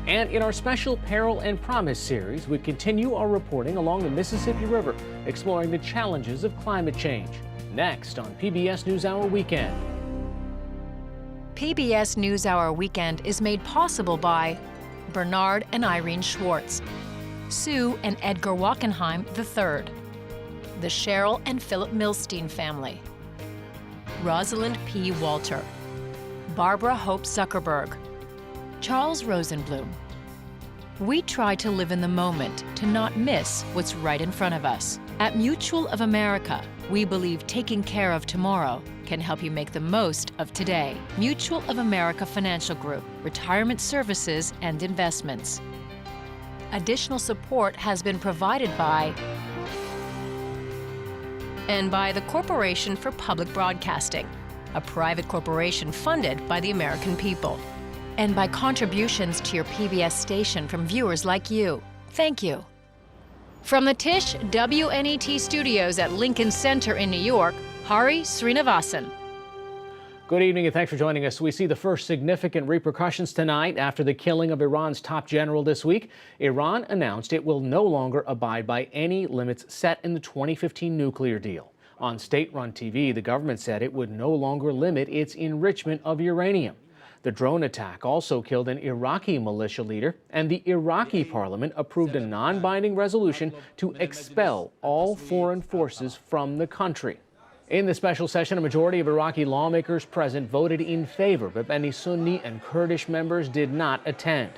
And in our special Peril and Promise series, we continue our reporting along the Mississippi River, exploring the challenges of climate change. Next on PBS NewsHour Weekend. PBS NewsHour Weekend is made possible by Bernard and Irene Schwartz, Sue and Edgar Wackenheim III, the Cheryl and Philip Milstein family, Rosalind P. Walter, Barbara Hope Zuckerberg, Charles Rosenblum. We try to live in the moment, to not miss what's right in front of us. At Mutual of America, we believe taking care of tomorrow can help you make the most of today. Mutual of America Financial Group, retirement services and investments. Additional support has been provided by the Corporation for Public Broadcasting, a private corporation funded by the American people, and by contributions to your PBS station from viewers like you. Thank you. From the Tisch WNET studios at Lincoln Center in New York, Hari Srinivasan. Good evening and thanks for joining us. We see the first significant repercussions tonight after the killing of Iran's top general this week. Iran announced it will no longer abide by any limits set in the 2015 nuclear deal. On state-run TV, the government said it would no longer limit its enrichment of uranium. The drone attack also killed an Iraqi militia leader, and the Iraqi parliament approved a non-binding resolution to expel all foreign forces from the country. In the special session, a majority of Iraqi lawmakers present voted in favor, but many Sunni and Kurdish members did not attend.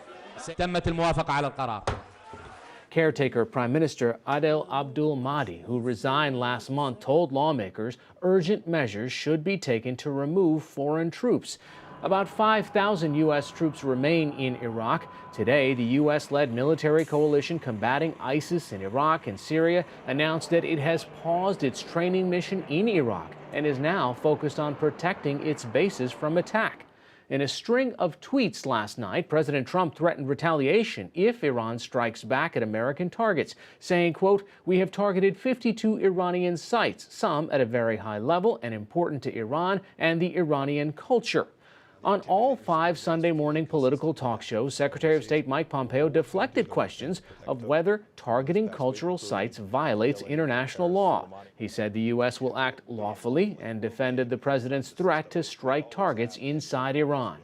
Caretaker Prime Minister Adel Abdul Mahdi, who resigned last month, told lawmakers urgent measures should be taken to remove foreign troops. About 5,000 U.S. troops remain in Iraq. Today, the U.S.-led military coalition combating ISIS in Iraq and Syria announced that it has paused its training mission in Iraq and is now focused on protecting its bases from attack. In a string of tweets last night, President Trump threatened retaliation if Iran strikes back at American targets, saying, quote, "We have targeted 52 Iranian sites, some at a very high level and important to Iran and the Iranian culture." On all 5 Sunday morning political talk shows, Secretary of State Mike Pompeo deflected questions of whether targeting cultural sites violates international law. He said the U.S. will act lawfully and defended the president's threat to strike targets inside Iran.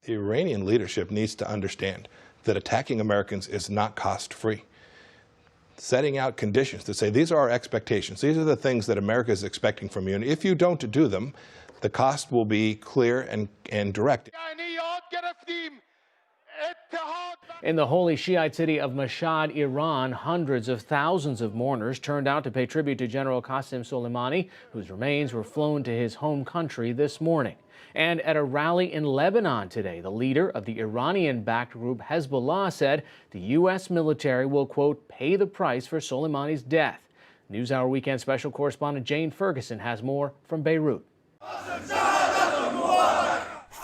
The Iranian leadership needs to understand that attacking Americans is not cost-free. Setting out conditions to say these are our expectations, these are the things that America is expecting from you, and if you don't do them, the cost will be clear and direct. In the holy Shiite city of Mashhad, Iran, hundreds of thousands of mourners turned out to pay tribute to General Qasem Soleimani, whose remains were flown to his home country this morning. And at a rally in Lebanon today, the leader of the Iranian-backed group Hezbollah said the U.S. military will, quote, pay the price for Soleimani's death. NewsHour Weekend special correspondent Jane Ferguson has more from Beirut.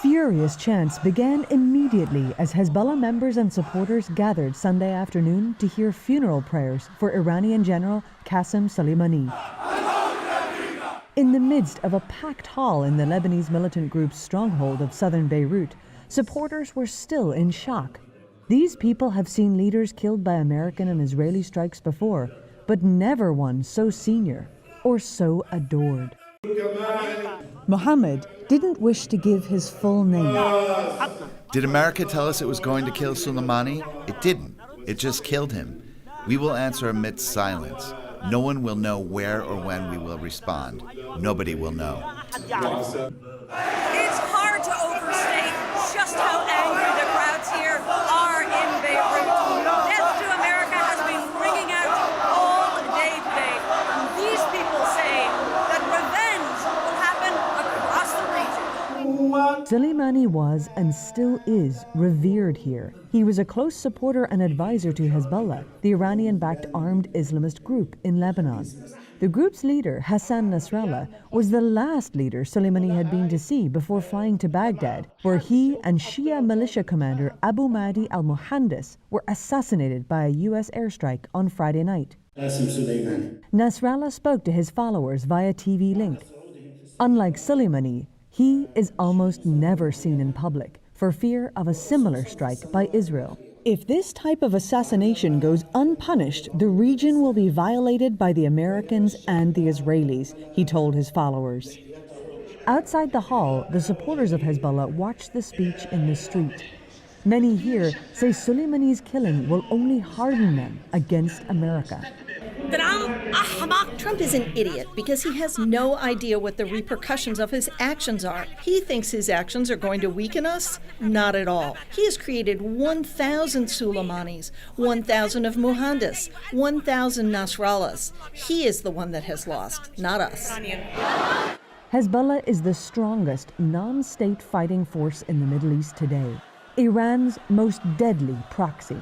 Furious chants began immediately as Hezbollah members and supporters gathered Sunday afternoon to hear funeral prayers for Iranian General Qasem Soleimani. In the midst of a packed hall in the Lebanese militant group's stronghold of southern Beirut, supporters were still in shock. These people have seen leaders killed by American and Israeli strikes before, but never one so senior or so adored. Mohammed didn't wish to give his full name. Did America tell us it was going to kill Soleimani? It didn't. It just killed him. We will answer amidst silence. No one will know where or when we will respond. Nobody will know. It's hard to overstate just how angry the crowds here are in Beirut. Death to America has been ringing out all day today. And these people say that revenge will happen across the region. Soleimani was and still is revered here. He was a close supporter and advisor to Hezbollah, the Iranian-backed armed Islamist group in Lebanon. The group's leader, Hassan Nasrallah, was the last leader Soleimani had been to see before flying to Baghdad, where he and Shia militia commander Abu Mahdi al-Mohandes were assassinated by a U.S. airstrike on Friday night. Nasrallah spoke to his followers via TV link. Unlike Soleimani, he is almost never seen in public for fear of a similar strike by Israel. If this type of assassination goes unpunished, the region will be violated by the Americans and the Israelis, he told his followers. Outside the hall, the supporters of Hezbollah watched the speech in the street. Many here say Soleimani's killing will only harden them against America. Trump is an idiot because he has no idea what the repercussions of his actions are. He thinks his actions are going to weaken us? Not at all. He has created 1,000 Soleimanis, 1,000 of Muhandas, 1,000 Nasrallahs. He is the one that has lost, not us. Hezbollah is the strongest non-state fighting force in the Middle East today, Iran's most deadly proxy.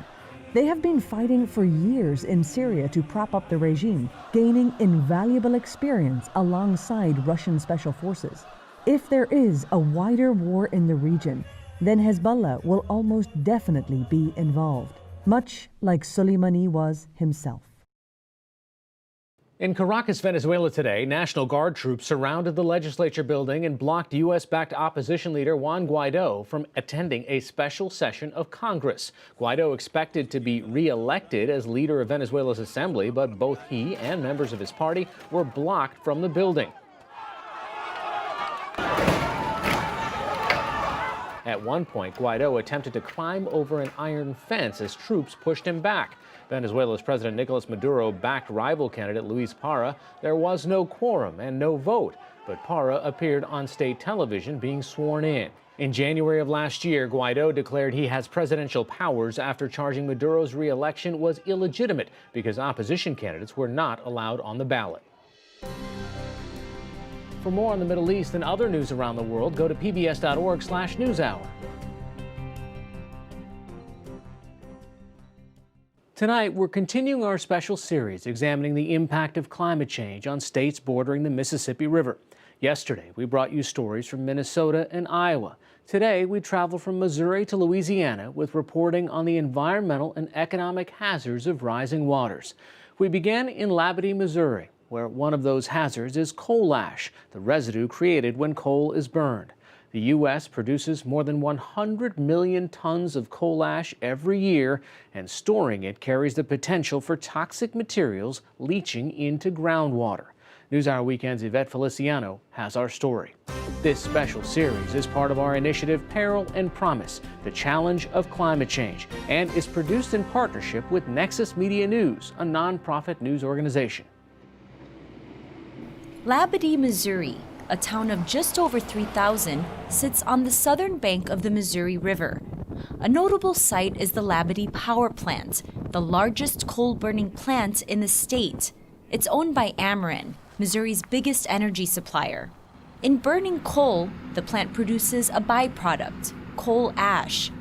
They have been fighting for years in Syria to prop up the regime, gaining invaluable experience alongside Russian special forces. If there is a wider war in the region, then Hezbollah will almost definitely be involved, much like Soleimani was himself. In Caracas, Venezuela today, National Guard troops surrounded the legislature building and blocked U.S.-backed opposition leader Juan Guaido from attending a special session of Congress. Guaido expected to be re-elected as leader of Venezuela's assembly, but both he and members of his party were blocked from the building. At one point, Guaido attempted to climb over an iron fence as troops pushed him back. Venezuela's President Nicolas Maduro backed rival candidate Luis Parra. There was no quorum and no vote, but Parra appeared on state television being sworn in. In January of last year, Guaido declared he has presidential powers after charging Maduro's re-election was illegitimate because opposition candidates were not allowed on the ballot. For more on the Middle East and other news around the world, go to pbs.org/newshour. Tonight, we're continuing our special series examining the impact of climate change on states bordering the Mississippi River. Yesterday, we brought you stories from Minnesota and Iowa. Today, we travel from Missouri to Louisiana with reporting on the environmental and economic hazards of rising waters. We began in Labadie, Missouri, where one of those hazards is coal ash, the residue created when coal is burned. The U.S. produces more than 100 million tons of coal ash every year, and storing it carries the potential for toxic materials leaching into groundwater. NewsHour Weekend's Yvette Feliciano has our story. This special series is part of our initiative Peril and Promise, the challenge of climate change, and is produced in partnership with Nexus Media News, a nonprofit news organization. Labadie, Missouri, a town of just over 3,000, sits on the southern bank of the Missouri River. A notable site is the Labadie Power Plant, the largest coal-burning plant in the state. It's owned by Ameren, Missouri's biggest energy supplier. In burning coal, the plant produces a byproduct, coal ash.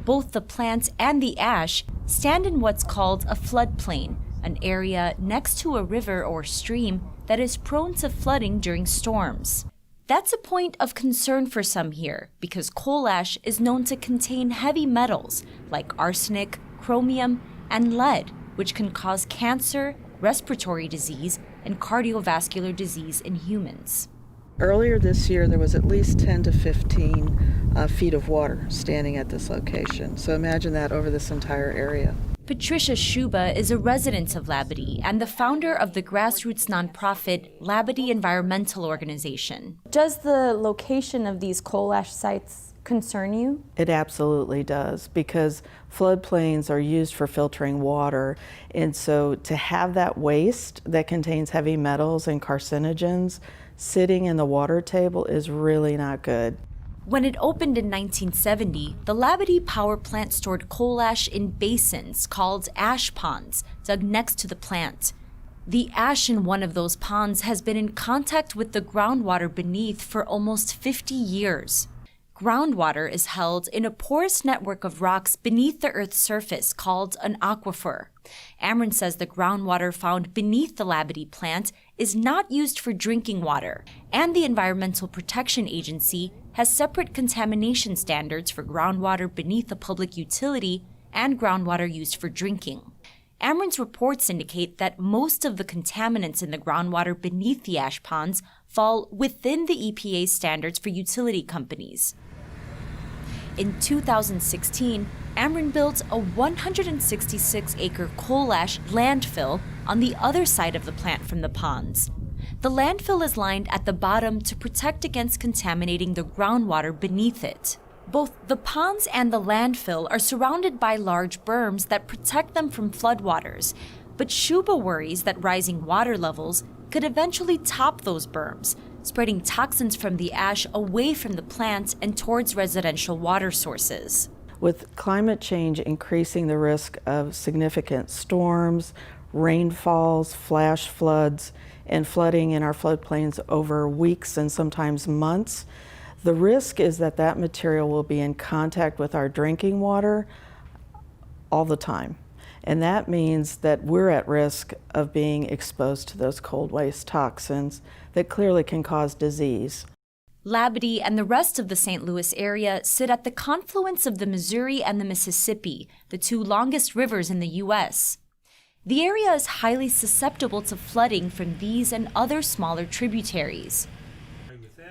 Both the plant and the ash stand in what's called a floodplain, an area next to a river or stream that is prone to flooding during storms. That's a point of concern for some here because coal ash is known to contain heavy metals like arsenic, chromium, and lead, which can cause cancer, respiratory disease, and cardiovascular disease in humans. Earlier this year, there was at least 10 to 15 feet of water standing at this location. So imagine that over this entire area. Patricia Schuba is a resident of Labadie and the founder of the grassroots nonprofit Labadie Environmental Organization. Does the location of these coal ash sites concern you? It absolutely does, because floodplains are used for filtering water. And so to have that waste that contains heavy metals and carcinogens sitting in the water table is really not good. When it opened in 1970, the Labadie power plant stored coal ash in basins called ash ponds dug next to the plant. The ash in one of those ponds has been in contact with the groundwater beneath for almost 50 years. Groundwater is held in a porous network of rocks beneath the Earth's surface called an aquifer. Ameren says the groundwater found beneath the Labadie plant is not used for drinking water, and the Environmental Protection Agency has separate contamination standards for groundwater beneath a public utility and groundwater used for drinking. Ameren's reports indicate that most of the contaminants in the groundwater beneath the ash ponds fall within the EPA's standards for utility companies. In 2016, Ameren built a 166-acre coal ash landfill on the other side of the plant from the ponds. The landfill is lined at the bottom to protect against contaminating the groundwater beneath it. Both the ponds and the landfill are surrounded by large berms that protect them from floodwaters, but Shuba worries that rising water levels could eventually top those berms, spreading toxins from the ash away from the plant and towards residential water sources. With climate change increasing the risk of significant storms, rainfalls, flash floods, and flooding in our floodplains over weeks and sometimes months, the risk is that that material will be in contact with our drinking water all the time. And that means that we're at risk of being exposed to those cold waste toxins that clearly can cause disease. Labadie and the rest of the St. Louis area sit at the confluence of the Missouri and the Mississippi, the two longest rivers in the U.S. The area is highly susceptible to flooding from these and other smaller tributaries.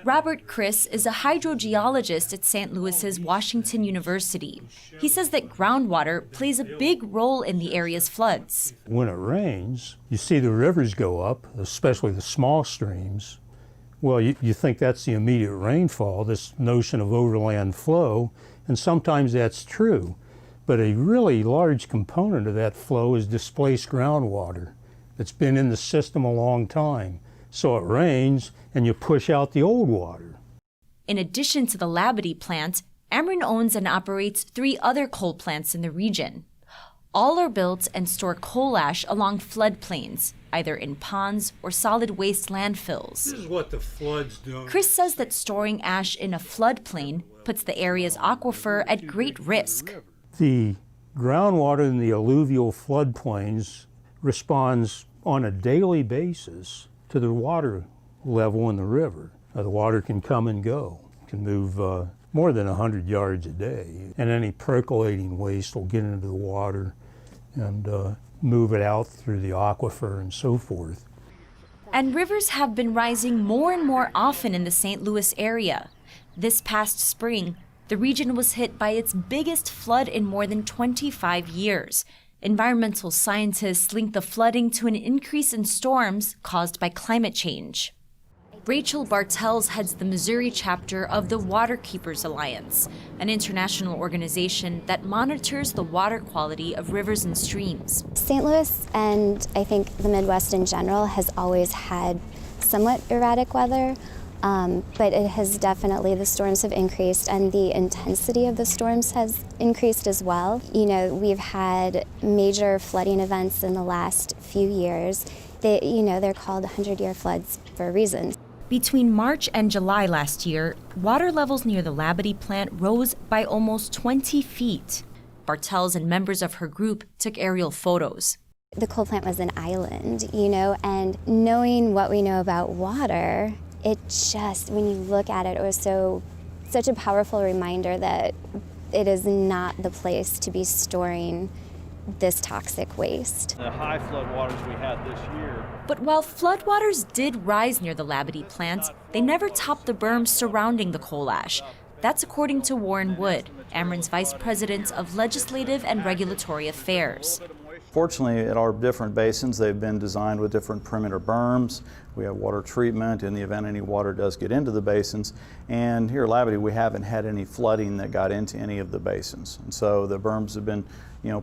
Robert Criss is a hydrogeologist at St. Louis's Washington University. He says that groundwater plays a big role in the area's floods. When it rains, you see the rivers go up, especially the small streams. Well, you think that's the immediate rainfall, this notion of overland flow, and sometimes that's true. But a really large component of that flow is displaced groundwater that's been in the system a long time. So it rains and you push out the old water. In addition to the Labadie plant, Ameren owns and operates 3 other coal plants in the region. All are built and store coal ash along floodplains, either in ponds or solid waste landfills. This is what the floods do. Criss says that storing ash in a floodplain puts the area's aquifer at great risk. The groundwater in the alluvial floodplains responds on a daily basis to the water level in the river. The water can come and go, can move more than 100 yards a day, and any percolating waste will get into the water and move it out through the aquifer and so forth. And rivers have been rising more and more often in the St. Louis area. This past spring, the region was hit by its biggest flood in more than 25 years. Environmental scientists link the flooding to an increase in storms caused by climate change. Rachel Bartels heads the Missouri chapter of the Waterkeepers Alliance, an international organization that monitors the water quality of rivers and streams. St. Louis, and I think the Midwest in general, has always had somewhat erratic weather, but it has definitely, the storms have increased and the intensity of the storms has increased as well. You know, we've had major flooding events in the last few years. They're called 100-year floods for a reason. Between March and July last year, water levels near the Labadie plant rose by almost 20 feet. Bartels and members of her group took aerial photos. The coal plant was an island, and knowing what we know about water, it just, when you look at it, it was such a powerful reminder that it is not the place to be storing this toxic waste. The high flood waters we had this year. But while floodwaters did rise near the Labadie plant, they never topped the berms surrounding the coal ash. That's according to Warren Wood, Ameren's Vice President of Legislative and Regulatory Affairs. Fortunately, at our different basins, they've been designed with different perimeter berms. We have water treatment in the event any water does get into the basins. And here at Labadie, we haven't had any flooding that got into any of the basins. And so the berms have been,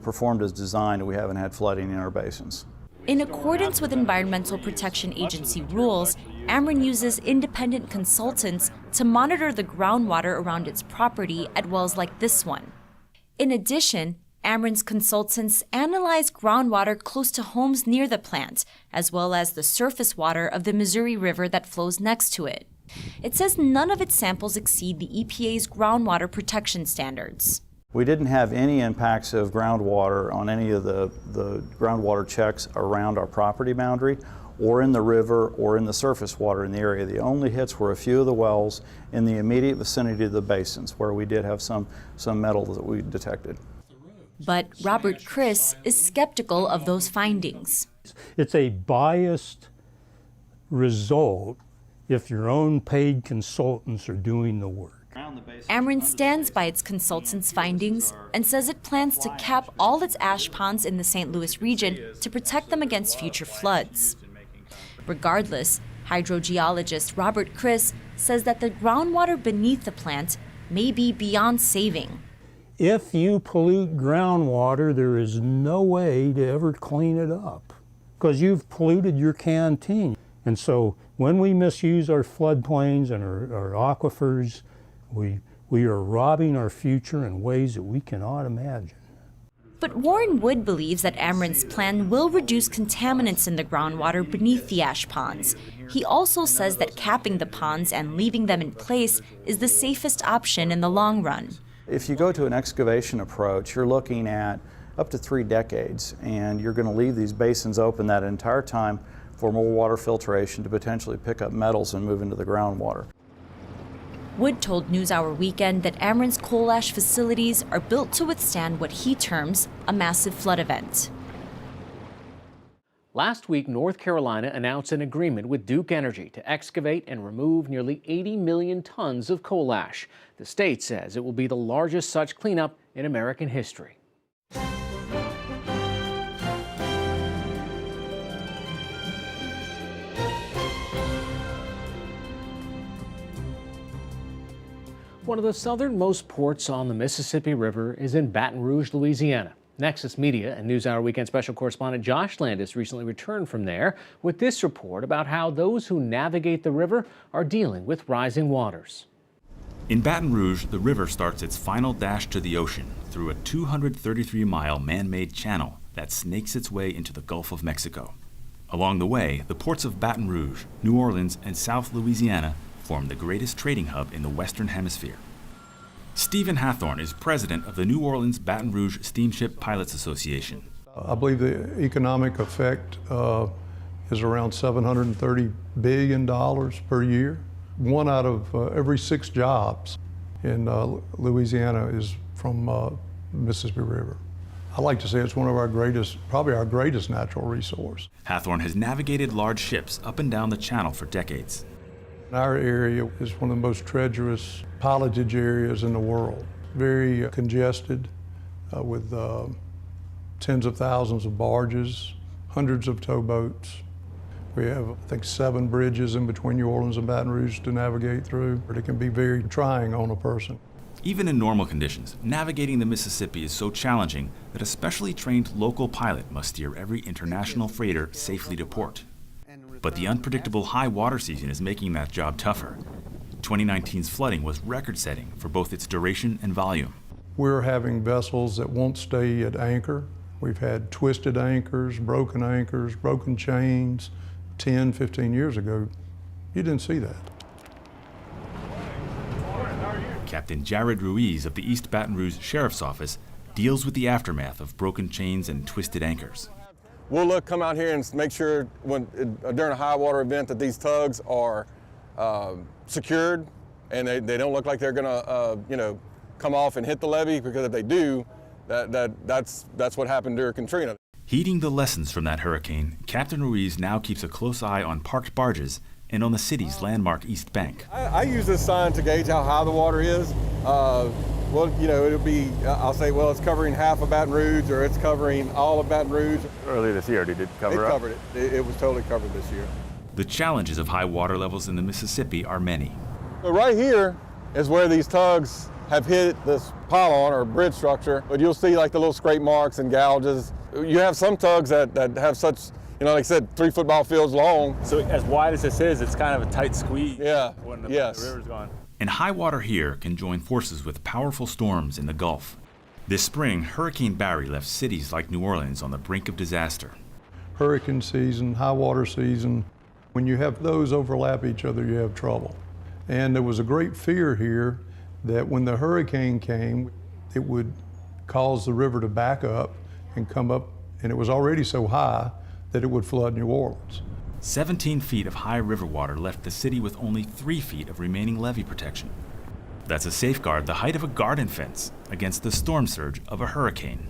performed as designed, and we haven't had flooding in our basins. In accordance with Environmental Protection Agency rules, Ameren uses independent consultants to monitor the groundwater around its property at wells like this one. In addition, Ameren's consultants analyze groundwater close to homes near the plant, as well as the surface water of the Missouri River that flows next to it. It says none of its samples exceed the EPA's groundwater protection standards. We didn't have any impacts of groundwater on any of the groundwater checks around our property boundary, or in the river, or in the surface water in the area. The only hits were a few of the wells in the immediate vicinity of the basins, where we did have some metal that we detected. But Robert Criss is skeptical of those findings. It's a biased result if your own paid consultants are doing the work. Ameren stands by its consultant's findings and says it plans to cap all its ash ponds in the St. Louis region to protect them against future floods. Regardless, hydrogeologist Robert Criss says that the groundwater beneath the plant may be beyond saving. If you pollute groundwater, there is no way to ever clean it up because you've polluted your canteen. And so when we misuse our floodplains and our aquifers, we are robbing our future in ways that we cannot imagine. But Warren Wood believes that Ameren's plan will reduce contaminants in the groundwater beneath the ash ponds. He also says that capping the ponds and leaving them in place is the safest option in the long run. If you go to an excavation approach, you're looking at up to 3 decades, and you're going to leave these basins open that entire time for more water filtration to potentially pick up metals and move into the groundwater. Wood told NewsHour Weekend that Ameren's coal ash facilities are built to withstand what he terms a massive flood event. Last week, North Carolina announced an agreement with Duke Energy to excavate and remove nearly 80 million tons of coal ash. The state says it will be the largest such cleanup in American history. One of the southernmost ports on the Mississippi River is in Baton Rouge, Louisiana. Nexus Media and NewsHour Weekend special correspondent Josh Landis recently returned from there with this report about how those who navigate the river are dealing with rising waters. In Baton Rouge, the river starts its final dash to the ocean through a 233-mile man-made channel that snakes its way into the Gulf of Mexico. Along the way, the ports of Baton Rouge, New Orleans, and South Louisiana form the greatest trading hub in the Western Hemisphere. Stephen Hathorn is president of the New Orleans Baton Rouge Steamship Pilots Association. I believe the economic effect is around $730 billion per year. 1 out of every 6 jobs in Louisiana is from Mississippi River. I like to say it's one of our greatest, probably our greatest natural resource. Hathorn has navigated large ships up and down the channel for decades. Our area is one of the most treacherous pilotage areas in the world. Very congested with tens of thousands of barges, hundreds of towboats. We have, I think, 7 bridges in between New Orleans and Baton Rouge to navigate through. It can be very trying on a person. Even in normal conditions, navigating the Mississippi is so challenging that a specially trained local pilot must steer every international freighter safely to port. But the unpredictable high water season is making that job tougher. 2019's flooding was record-setting for both its duration and volume. We're having vessels that won't stay at anchor. We've had twisted anchors, broken chains. 10, 15 years ago, you didn't see that. Captain Jared Ruiz of the East Baton Rouge Sheriff's Office deals with the aftermath of broken chains and twisted anchors. We'll come out here and make sure during a high water event that these tugs are secured and they don't look like they're gonna come off and hit the levee, because if they do, that's what happened during Katrina. Heeding the lessons from that hurricane, Captain Ruiz now keeps a close eye on parked barges and on the city's landmark East Bank. I use this sign to gauge how high the water is. It'll be, I'll say, well, it's covering half of Baton Rouge, or it's covering all of Baton Rouge. Earlier this year, did it cover up? It covered it. It was totally covered this year. The challenges of high water levels in the Mississippi are many. So right here is where these tugs have hit this pylon or bridge structure, but you'll see like the little scrape marks and gouges. You have some tugs that have such, like I said, 3 football fields long. So as wide as this is, it's kind of a tight squeeze. Yeah, when the river's gone. And high water here can join forces with powerful storms in the Gulf. This spring, Hurricane Barry left cities like New Orleans on the brink of disaster. Hurricane season, high water season, when you have those overlap each other, you have trouble. And there was a great fear here that when the hurricane came, it would cause the river to back up and come up, and it was already so high that it would flood New Orleans. 17 feet of high river water left the city with only 3 feet of remaining levee protection. That's a safeguard the height of a garden fence against the storm surge of a hurricane.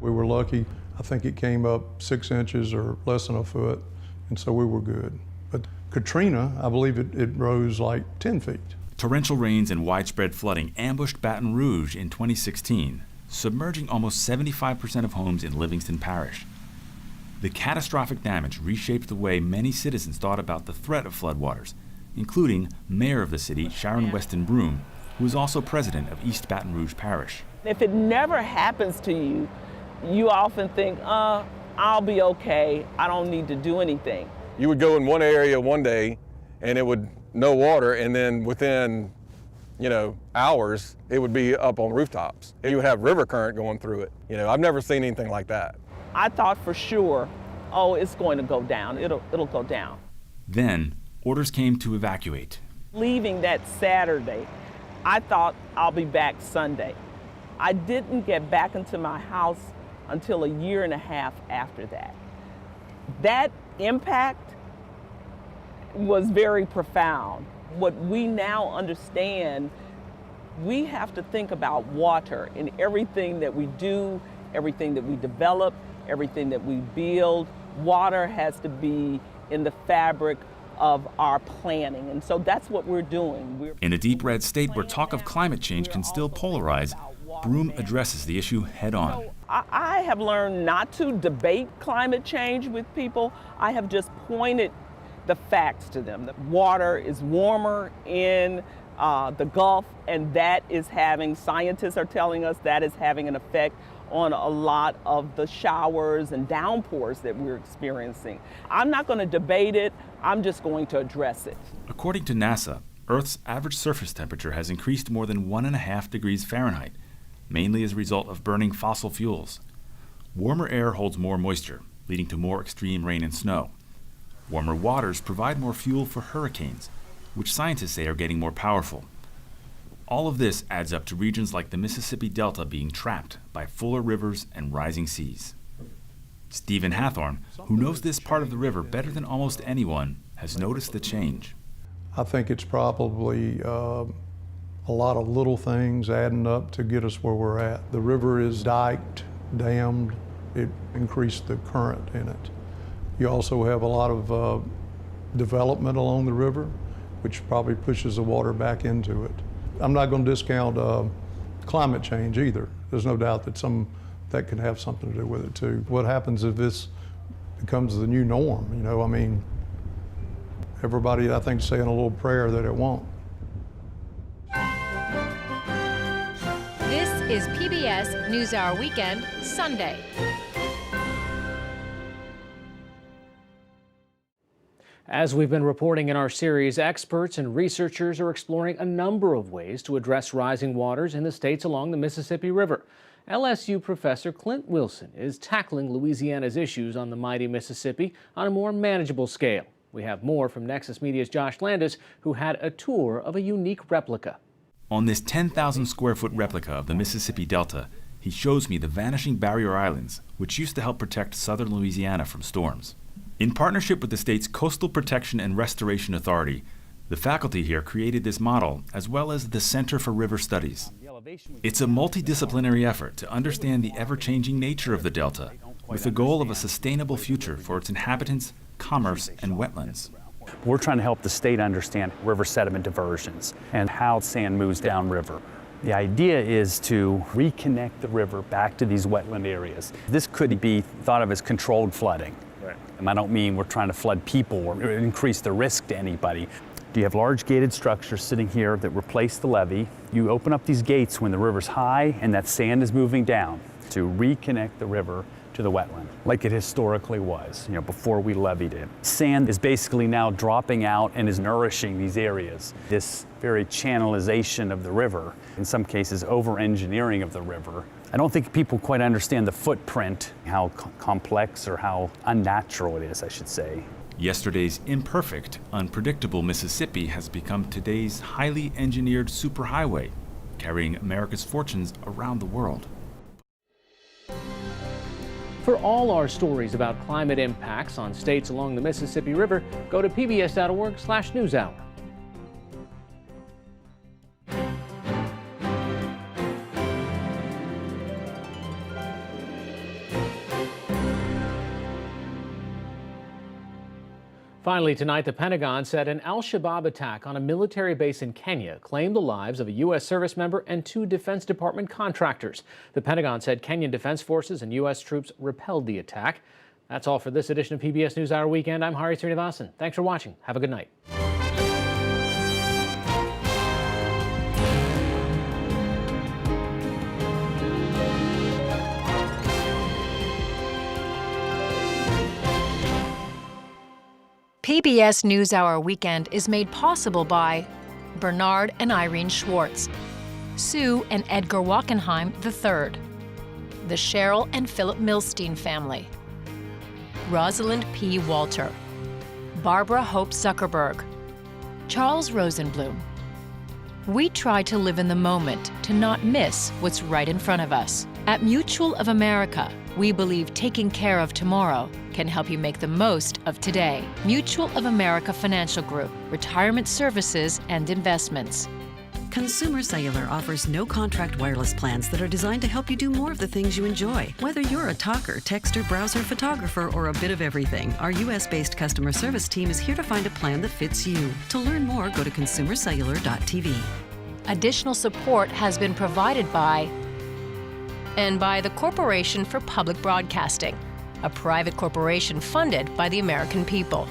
We were lucky. I think it came up 6 inches or less than a foot, and so we were good. But Katrina, I believe it rose like 10 feet. Torrential rains and widespread flooding ambushed Baton Rouge in 2016, submerging almost 75% of homes in Livingston Parish. The catastrophic damage reshaped the way many citizens thought about the threat of floodwaters, including Mayor of the city, Sharon Weston Broome, who is also president of East Baton Rouge Parish. If it never happens to you, you often think, I'll be okay, I don't need to do anything. You would go in one area one day and it would no water, and then within, hours, it would be up on rooftops. You would have river current going through it. I've never seen anything like that. I thought for sure, it's going to go down, it'll go down. Then, orders came to evacuate. Leaving that Saturday, I thought I'll be back Sunday. I didn't get back into my house until a year and a half after that. That impact was very profound. What we now understand, we have to think about water in everything that we do, everything that we develop, everything that we build. Water has to be in the fabric of our planning, and so that's what we're doing. In a deep red state where talk of climate change can still polarize, Broome addresses the issue head-on. I have learned not to debate climate change with people. I have just pointed the facts to them. The water is warmer in the Gulf, and that is scientists are telling us that is having an effect on a lot of the showers and downpours that we're experiencing. I'm not going to debate it, I'm just going to address it. According to NASA, Earth's average surface temperature has increased more than 1.5 degrees Fahrenheit, mainly as a result of burning fossil fuels. Warmer air holds more moisture, leading to more extreme rain and snow. Warmer waters provide more fuel for hurricanes, which scientists say are getting more powerful. All of this adds up to regions like the Mississippi Delta being trapped by fuller rivers and rising seas. Stephen Hathorn, who knows this part of the river better than almost anyone, has noticed the change. I think it's probably a lot of little things adding up to get us where we're at. The river is diked, dammed, it increased the current in it. You also have a lot of development along the river, which probably pushes the water back into it. I'm not going to discount climate change either. There's no doubt that can have something to do with it too. What happens if this becomes the new norm? Everybody, I think, is saying a little prayer that it won't. This is PBS NewsHour Weekend, Sunday. As we've been reporting in our series, experts and researchers are exploring a number of ways to address rising waters in the states along the Mississippi River. LSU professor Clint Wilson is tackling Louisiana's issues on the mighty Mississippi on a more manageable scale. We have more from Nexus Media's Josh Landis, who had a tour of a unique replica. On this 10,000 square foot replica of the Mississippi Delta, he shows me the vanishing barrier islands, which used to help protect southern Louisiana from storms. In partnership with the state's Coastal Protection and Restoration Authority, the faculty here created this model, as well as the Center for River Studies. It's a multidisciplinary effort to understand the ever-changing nature of the Delta, with the goal of a sustainable future for its inhabitants, commerce, and wetlands. We're trying to help the state understand river sediment diversions and how sand moves downriver. The idea is to reconnect the river back to these wetland areas. This could be thought of as controlled flooding. And I don't mean we're trying to flood people or increase the risk to anybody. You have large gated structures sitting here that replace the levee. You open up these gates when the river's high and that sand is moving down to reconnect the river to the wetland, like it historically was, before we levied it. Sand is basically now dropping out and is nourishing these areas. This very channelization of the river, in some cases over-engineering of the river. I don't think people quite understand the footprint, how complex or how unnatural it is, I should say. Yesterday's imperfect, unpredictable Mississippi has become today's highly engineered superhighway, carrying America's fortunes around the world. For all our stories about climate impacts on states along the Mississippi River, go to pbs.org/newshour. Finally tonight, the Pentagon said an al-Shabaab attack on a military base in Kenya claimed the lives of a U.S. service member and 2 Defense Department contractors. The Pentagon said Kenyan Defense Forces and U.S. troops repelled the attack. That's all for this edition of PBS NewsHour Weekend. I'm Hari Srinivasan. Thanks for watching. Have a good night. PBS NewsHour Weekend is made possible by Bernard and Irene Schwartz, Sue and Edgar Wachenheim III, the Cheryl and Philip Milstein family, Rosalind P. Walter, Barbara Hope Zuckerberg, Charles Rosenblum. We try to live in the moment to not miss what's right in front of us. At Mutual of America, we believe taking care of tomorrow can help you make the most of today. Mutual of America Financial Group, retirement services and investments. Consumer Cellular offers no-contract wireless plans that are designed to help you do more of the things you enjoy. Whether you're a talker, texter, browser, photographer, or a bit of everything, our U.S.-based customer service team is here to find a plan that fits you. To learn more, go to consumercellular.tv. Additional support has been provided by the Corporation for Public Broadcasting, a private corporation funded by the American people,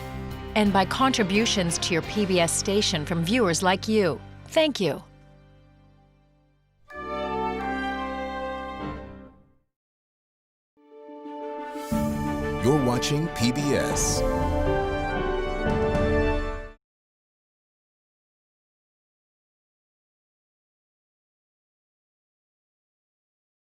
and by contributions to your PBS station from viewers like you. Thank you. You're watching PBS.